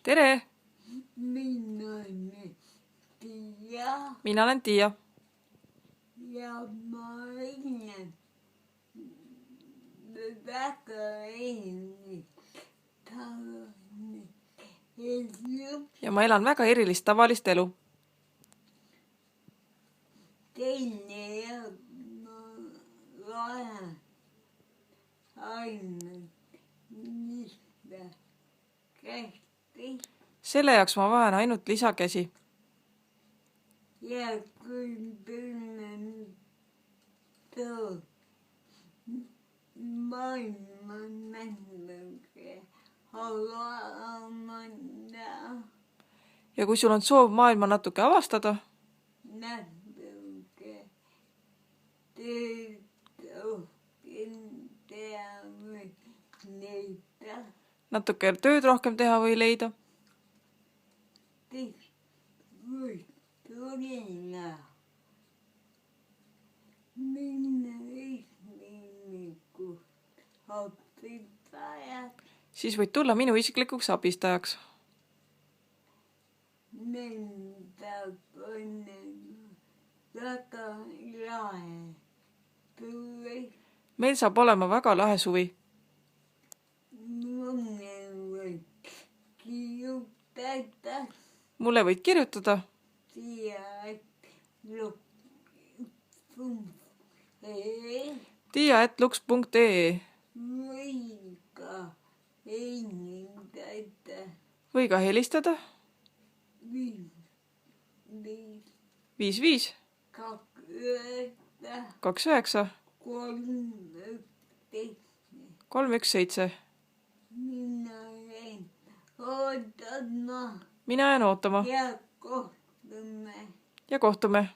tere! Mina olen Tiia. Ja ma olen väga Ja ma elan väga erilist tavalist elu. teine ja ma loen ainult mida kästi. Selle jaoks ma vajan ainult lisakäsi. Ja kui tunnen too maailma nähnuge avamanda Ja kui sul on soov maailma natuke avastada, nähnuge töötohken teha või leida, natuke tööd rohkem teha või leida, siis võib tulla minna isiklikult abistajaks. siis võid tulla minu isiklikuks abistajaks. Nenda põnega väga lahe tuli. Meil saab olema väga lahe suvi. Mulle võid kirjutada. Tiia@lux.ee või ka helistada 55 29 317. Mina jään ootama. Ja kohtume. Ja kohtume.